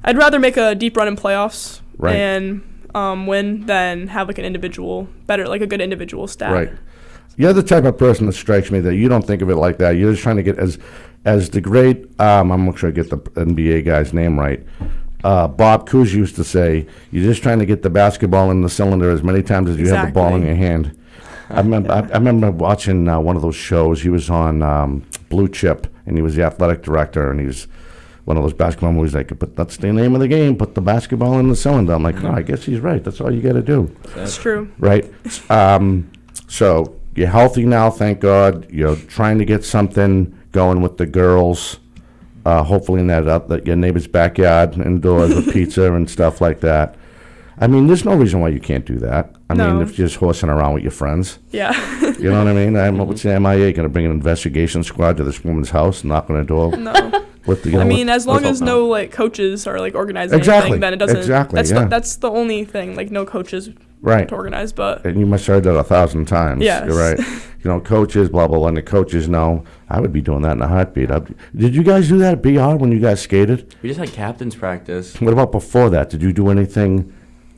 I'd rather make a deep run in playoffs Right. and win than have a good individual stat. Right. You're the type of person that strikes me that you don't think of it like that. You're just trying to get as the great. I'm not sure I get the NBA guy's name right. Bob Cousy used to say, "You're just trying to get the basketball in the cylinder as many times as you have the ball in your hand." I remember watching one of those shows. He was on Blue Chip, and he was the athletic director, and he was one of those basketball movies but that's the name of the game. Put the basketball in the cylinder. I'm like, no, I guess he's right. That's all you got to do. That's true. Right. So you're healthy now, thank God. You're trying to get something going with the girls. Hopefully in that your neighbor's backyard indoors with pizza and stuff like that. I mean, there's no reason why you can't do that. I mean, if you're just horsing around with your friends. Yeah. You know what I mean? What's the MIA going to bring an investigation squad to this woman's house, knock on the door? No. As long as no coaches are organizing Exactly. anything, then it doesn't. Exactly. That's the only thing. No coaches. Right. To organize, but. And you must have heard that 1,000 times. Yes. You're right. Coaches, blah, blah, blah, and the coaches know. I would be doing that in a heartbeat. Did you guys do that at BR when you guys skated? We just had captain's practice. What about before that? Did you do anything?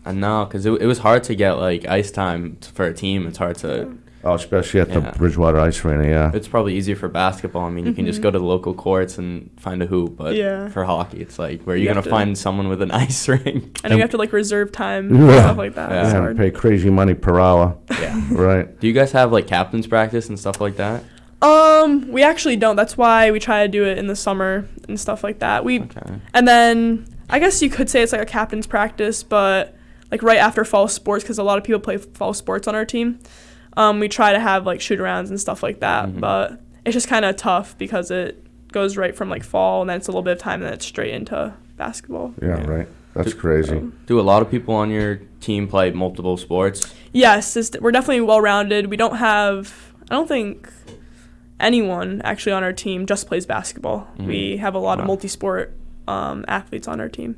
No, because it was hard to get ice time for a team. It's hard to. Oh, especially at the Bridgewater Ice Arena, yeah. It's probably easier for basketball. I mean, you can just go to the local courts and find a hoop. But for hockey, it's where are you going to find someone with an ice rink? And you have to reserve time and stuff like that. Yeah, and pay crazy money per hour. Yeah. Right. Do you guys have captain's practice and stuff like that? We actually don't. That's why we try to do it in the summer and stuff like that. And then I guess you could say it's a captain's practice, but right after fall sports, because a lot of people play fall sports on our team. We try to have shoot-arounds and stuff like that, but it's just kind of tough because it goes right from fall and then it's a little bit of time and then it's straight into basketball. Yeah, right. That's crazy. Do a lot of people on your team play multiple sports? Yes, we're definitely well-rounded. We don't have, I don't think anyone actually on our team just plays basketball. We have a lot of multi-sport athletes on our team.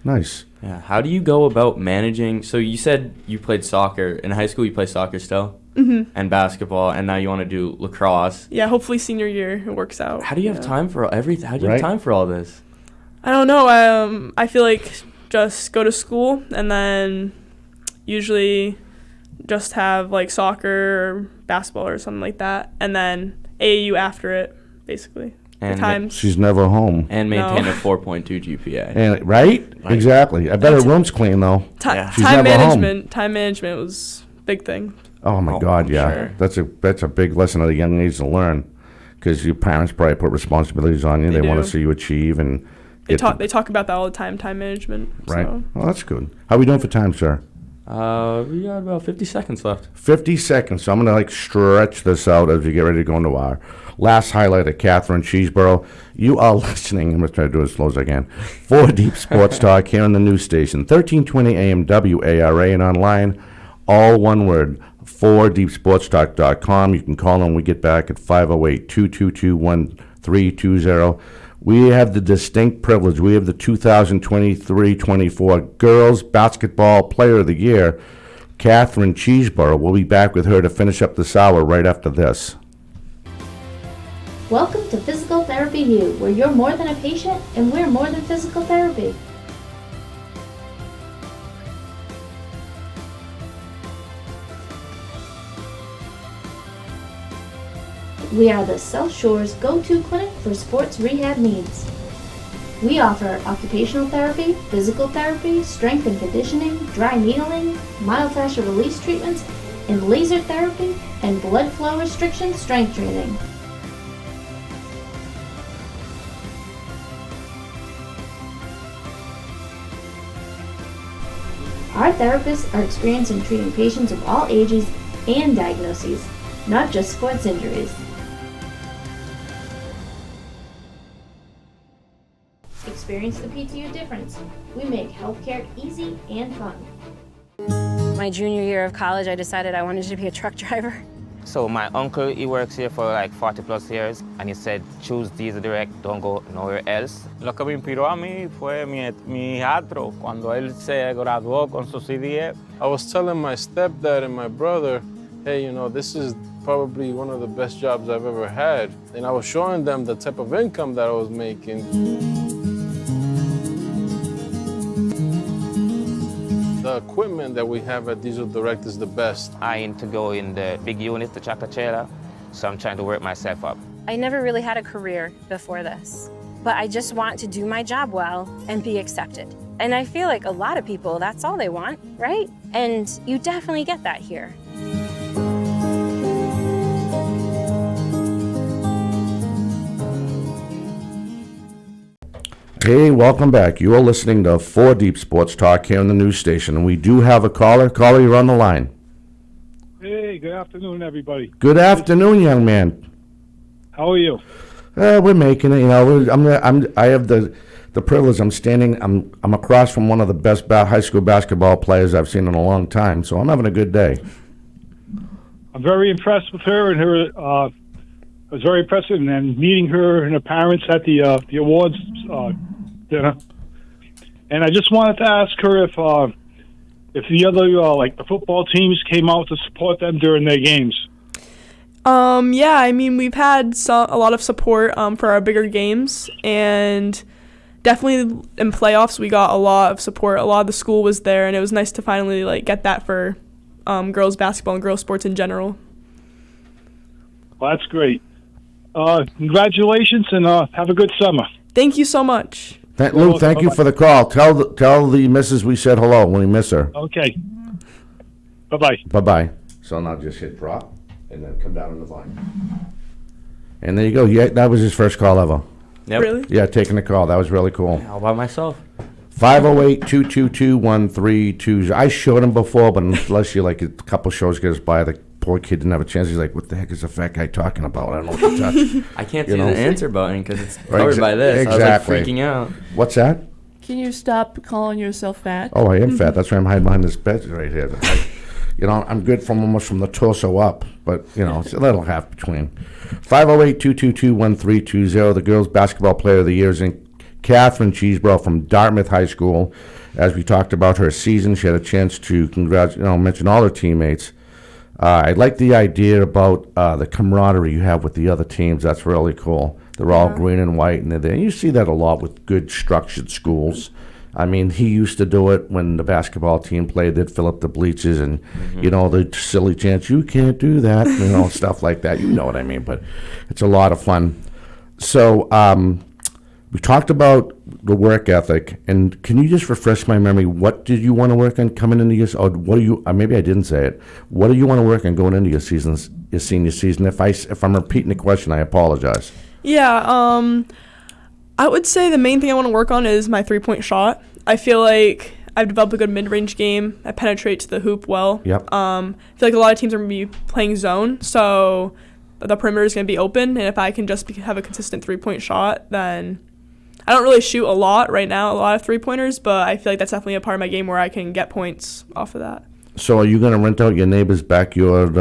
Nice. Yeah. How do you go about managing? So you said you played soccer. In high school, you play soccer still? Mm-hmm. And basketball, and now you want to do lacrosse. Yeah, hopefully senior year it works out. How do you have time for everything? How do you have time for all this? I don't know. I feel like just go to school and then usually just have like soccer or basketball or something like that, and then AAU after it, basically. And she's never home. And maintain a 4.2 GPA. And right? Exactly. I bet her room's clean though. She's time never management. home. Time management was a big thing. Oh my God, yeah. Sure. That's a big lesson at a young age to learn, because your parents probably put responsibilities on you. They want to do. see you achieve, and They talk about that all the time. Time management. right. So. Well, that's good. How are we doing for time, sir? We got about 50 seconds left. 50 seconds. So I'm going to stretch this out as we get ready to go into our last highlight of Katherine Cheesebro. You are listening. I'm going to try to do it as slow as I can. For Deep Sports Talk here on the news station, 1320 AM WARA, and online, all one word, 4deepsportstalk.com. You can call when we get back at 508-222-1320. We have the distinct privilege. We have the 2023-24 Girls Basketball Player of the Year, Katherine Cheesebro. We'll be back with her to finish up this hour right after this. Welcome to Physical Therapy U, where you're more than a patient and we're more than physical therapy. We are the South Shore's go-to clinic for sports rehab needs. We offer occupational therapy, physical therapy, strength and conditioning, dry needling, myofascial release treatments, and laser therapy and blood flow restriction strength training. Our therapists are experienced in treating patients of all ages and diagnoses, not just sports injuries. Experience the PTU difference. We make healthcare easy and fun. My junior year of college, I decided I wanted to be a truck driver. So my uncle, he works here for like 40 plus years, and he said, choose Diesel Direct, don't go nowhere else. Lo que me inspiró a mí fue mi hijastro, cuando él se graduó con su CDF. I was telling my stepdad and my brother, hey, you know, this is probably one of the best jobs I've ever had. And I was showing them the type of income that I was making. The equipment that we have at Diesel Direct is the best. I aim to go in the big unit, the tractor trailer, so I'm trying to work myself up. I never really had a career before this, but I just want to do my job well and be accepted. And I feel like a lot of people, that's all they want, right? And you definitely get that here. Hey, welcome back. You are listening to 4 Deep Sports Talk here on the news station, and we do have a caller. Caller, you're on the line. Hey, good afternoon, everybody. Good afternoon, young man. How are you? We're making it. You know, I have the privilege. I'm across from one of the best high school basketball players I've seen in a long time, so I'm having a good day. I'm very impressed with her and her. I was very impressed and meeting her and her parents at the awards dinner. And I just wanted to ask her if the other like the football teams came out to support them during their games. Yeah, I mean, we've had a lot of support for our bigger games, and definitely in playoffs we got a lot of support. A lot of the school was there, and it was nice to finally like get that for girls basketball and girls sports in general. Well, that's great. Congratulations, and have a good summer. Thank you so much. Lou, thank you for the call. Tell the missus we said hello when we miss her. Okay. Bye-bye. Bye-bye. So now just hit drop and then come down on the line. And there you go. Yeah, that was his first call ever. Yep. Really? Yeah, taking the call. That was really cool. All by myself. 508-222-1320. I showed him before, but unless you like a couple shows goes by, the poor kid didn't have a chance. He's like, what the heck is the fat guy talking about? I don't know what to touch. I can't see the answer button because it's Right, covered by this. exactly. I was like freaking out. What's that? Can you stop calling yourself fat? Oh, I am fat. That's why I'm hiding behind this bed right here. I'm good from almost from the torso up, but, it's a little half between. 508-222-1320. The girls' basketball player of the year is in Katherine Cheesebro from Dartmouth High School. As we talked about her season, she had a chance to mention all her teammates. I like the idea about the camaraderie you have with the other teams. That's really cool. They're all green and white, and they're there. You see that a lot with good structured schools. I mean, he used to do it when the basketball team played. They'd fill up the bleachers and, the silly chants, you can't do that, stuff like that. You know what I mean, but it's a lot of fun. So we talked about the work ethic, and can you just refresh my memory? What did you want to work on coming into your, or what do you, maybe I didn't say it. What do you want to work on going into your senior season? If I'm repeating the question, I apologize. Yeah, I would say the main thing I want to work on is my three-point shot. I feel like I've developed a good mid-range game. I penetrate to the hoop well. Yep. I feel like a lot of teams are going to be playing zone, so the perimeter is going to be open, and if I can just have a consistent three-point shot, then I don't really shoot a lot right now, a lot of three-pointers, but I feel like that's definitely a part of my game where I can get points off of that. So are you going to rent out your neighbor's backyard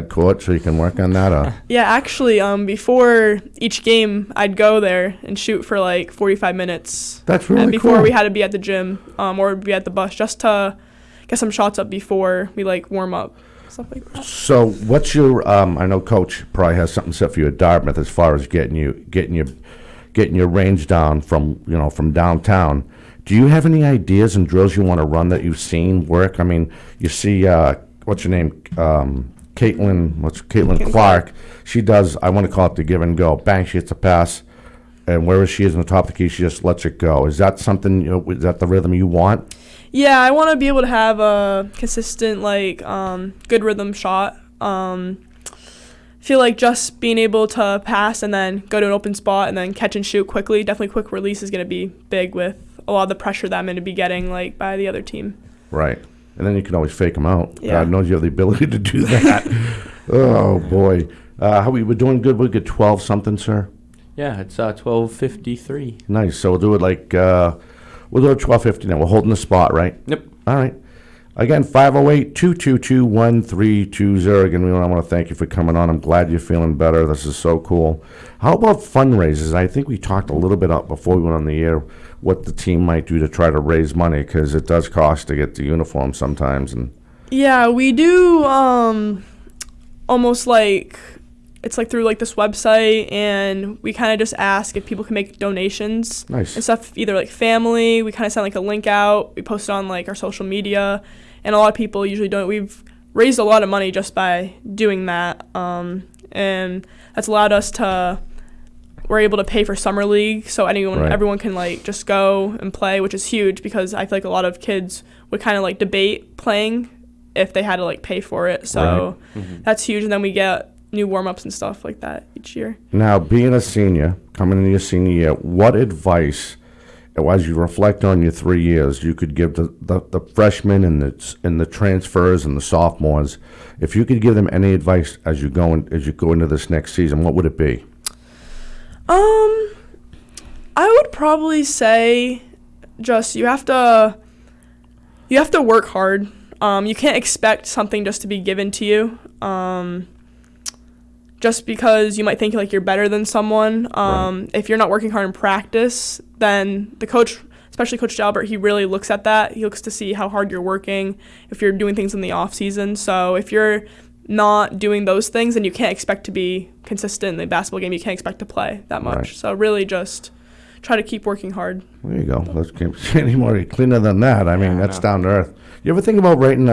court so you can work on that? Or? Yeah, actually, before each game, I'd go there and shoot for like 45 minutes. That's really cool. And before cool. we had to be at the gym or be at the bus just to get some shots up before we warm up, stuff like that. So what's your? I know Coach probably has something set for you at Dartmouth as far as getting your range down from downtown. Do you have any ideas and drills you want to run that you've seen work? I mean, you see, what's her name? Caitlin Clark. She does, I want to call it the give and go. Bang, she hits a pass, and wherever she is on the top of the key, she just lets it go. Is that something, is that the rhythm you want? Yeah, I want to be able to have a consistent, good rhythm shot. Feel like just being able to pass and then go to an open spot and then catch and shoot quickly. Definitely quick release is going to be big with a lot of the pressure that I'm going to be getting by the other team. Right. And then you can always fake them out. Yeah. God knows you have the ability to do that. Oh, boy. How we were doing good? We get 12 something, sir? Yeah, it's 12:53. Nice. So we'll do it we'll do it 12:50 now. We're holding the spot, right? Yep. All right. Again, 508-222-1320. Again, I want to thank you for coming on. I'm glad you're feeling better. This is so cool. How about fundraisers? I think we talked a little bit up before we went on the air what the team might do to try to raise money, because it does cost to get the uniform sometimes. And yeah, we do almost it's through this website, and we kind of just ask if people can make donations. Nice. And stuff, either family, we kind of send a link out, we post it on our social media, and a lot of people usually don't. We've raised a lot of money just by doing that, and that's allowed us we're able to pay for summer league, so everyone can just go and play, which is huge, because I feel like a lot of kids would kind of debate playing if they had to pay for it. So that's huge, and then we get new warm-ups and stuff like that each year. Now, being a senior, coming into your senior year, what advice, as you reflect on your 3 years, you could give the freshmen and the transfers and the sophomores? If you could give them any advice as you go into this next season, what would it be? I would probably say just you have to work hard. You can't expect something just to be given to you. Just because you might think you're better than someone. If you're not working hard in practice, then the coach, especially Coach Jalbert, he really looks at that. He looks to see how hard you're working, if you're doing things in the off season. So if you're not doing those things, then you can't expect to be consistent in the basketball game. You can't expect to play that much. Right. So really just try to keep working hard. There you go. Let's keep any more cleaner than that. I mean, that's down to earth. You ever think about writing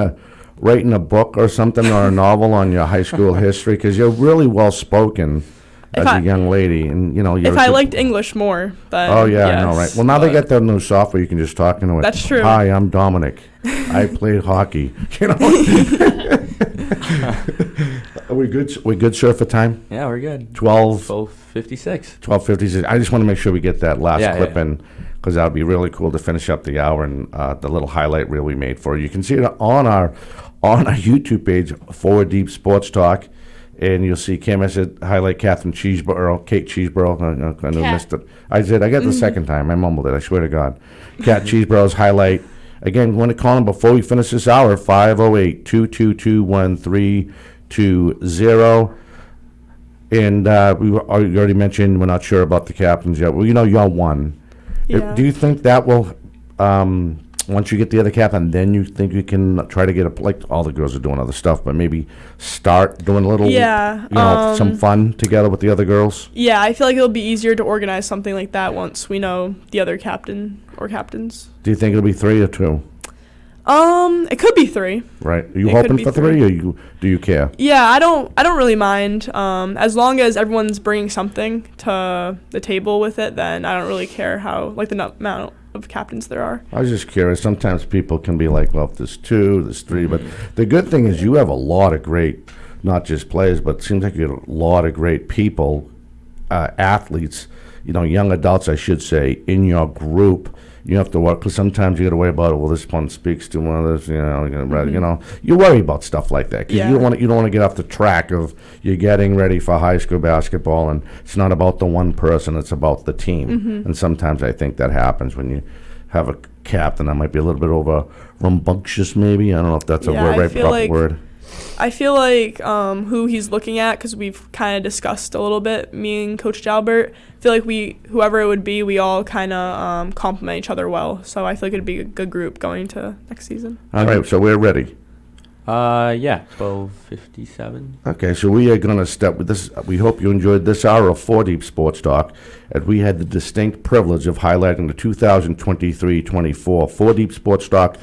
a book or something, or a novel on your high school history? Because you're really well spoken as a young lady, and you're if I liked English more, but oh yeah, yes, I know, right? Well, now they get that new software. You can just talk into it. That's true. Hi, I'm Dominic. I played hockey. Are we good? We good, sir, for time? Yeah, we're good. 12:56. 12:56. I just want to make sure we get that last clip in, because that would be really cool to finish up the hour, and the little highlight reel we made for you. You can see it on our YouTube page, Forward Deep Sports Talk. And you'll see Cam, I said, highlight Katherine Cheesebro, Kate Cheesebro. I know I missed it. I did. I got the second time. I mumbled it. I swear to God. Kat Cheesebro's highlight. Again, want to call him before we finish this hour, 508-222-1320. And we already mentioned we're not sure about the captains yet. Well, y'all won. Yeah. Do you think that will, once you get the other captain, then you think you can try to get like all the girls are doing other stuff, but maybe start doing a little, some fun together with the other girls? Yeah, I feel like it'll be easier to organize something like that once we know the other captain or captains. Do you think it'll be 3 or 2? It could be 3. Right. Are you It could hoping be for 3. 3, or do you care? Yeah, I don't really mind. As long as everyone's bringing something to the table with it, then I don't really care how, like, the amount of captains there are. I was just curious. Sometimes people can be like, well, if there's 2, there's 3. But the good thing is you have a lot of great, not just players, but it seems like you have a lot of great people, athletes, young adults, I should say, in your group. You have to work, because sometimes you got to worry about, well, this one speaks to one of this, you worry about stuff like that. 'Cause you don't want to get off the track of you're getting ready for high school basketball, and it's not about the one person, it's about the team. And sometimes I think that happens when you have a captain that might be a little bit over rambunctious, maybe. I don't know if that's a proper word. I feel like who he's looking at, because we've kind of discussed a little bit, me and Coach Jalbert, I feel like whoever it would be, we all kind of complement each other well. So I feel like it'd be a good group going to next season. All right, so we're ready. Yeah, 12:57. Okay, so we are going to step with this. We hope you enjoyed this hour of 4 Deep Sports Talk, and we had the distinct privilege of highlighting the 2023-24 4 Deep Sports Talk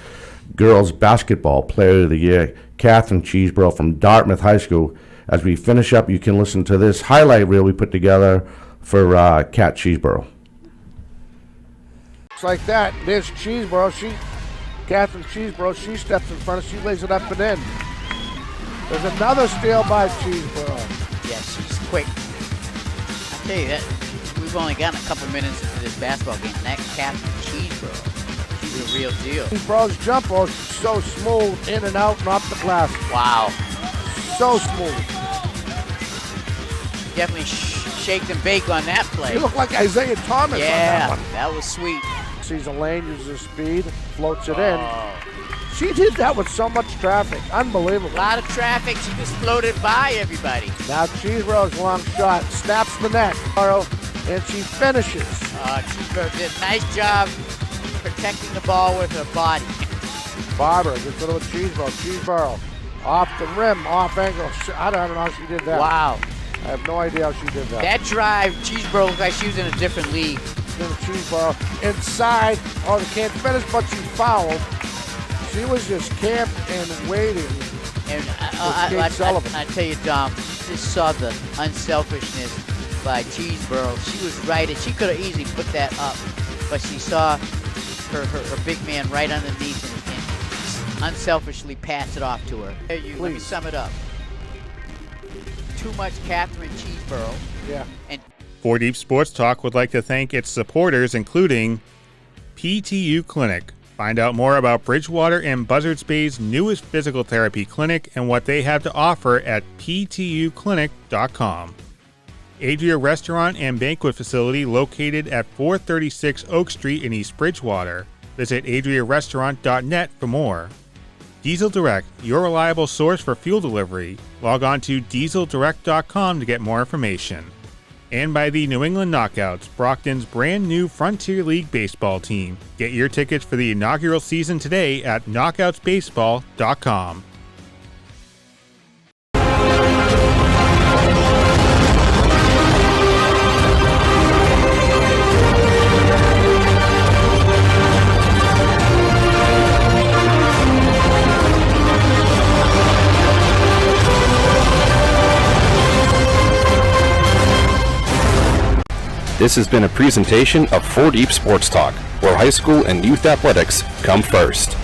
Girls Basketball Player of the Year, Katherine Cheesebro from Dartmouth High School. As we finish up, you can listen to this highlight reel we put together for Kat Cheesebro. It's like that. There's Cheesebro. Katherine Cheesebro, she steps in front, she lays it up and in. There's another steal by Cheesebro. Yeah, she's quick. I tell you that, we've only gotten a couple minutes into this basketball game, and that Katherine Cheesebro, she's a real deal. Cheesebro's jumper so smooth, in and out and off the glass. Wow. So smooth. Definitely shake and bake on that play. You look like Isaiah Thomas on that one. That was sweet. Sees a lane, uses her speed, floats it in. She did that with so much traffic. Unbelievable. A lot of traffic. She just floated by everybody. Now Cheesebro's long shot, snaps the net, and she finishes. Cheesebro did a nice job protecting the ball with her body. Barber gets it with Cheesebro. Cheesebro off the rim, off angle. I don't know how she did that. Wow. I have no idea how she did that. That drive, Cheesebro looked like she was in a different league. Cheesebro inside. Oh, they can't finish, but she fouled. She was just camped and waiting. And I tell you, Dom, just saw the unselfishness by Cheesebro. She was right, and she could have easily put that up, but she saw her big man right underneath and unselfishly passed it off to her. Let me sum it up. Too much Katherine Cheesebro. Yeah. And 4 Deep Sports Talk would like to thank its supporters, including PTU Clinic. Find out more about Bridgewater and Buzzards Bay's newest physical therapy clinic and what they have to offer at ptuclinic.com. Adria Restaurant and Banquet Facility located at 436 Oak Street in East Bridgewater. Visit adriarestaurant.net for more. Diesel Direct, your reliable source for fuel delivery. Log on to dieseldirect.com to get more information. And by the New England Knockouts, Brockton's brand new Frontier League baseball team. Get your tickets for the inaugural season today at knockoutsbaseball.com. This has been a presentation of 4 Deep Sports Talk, where high school and youth athletics come first.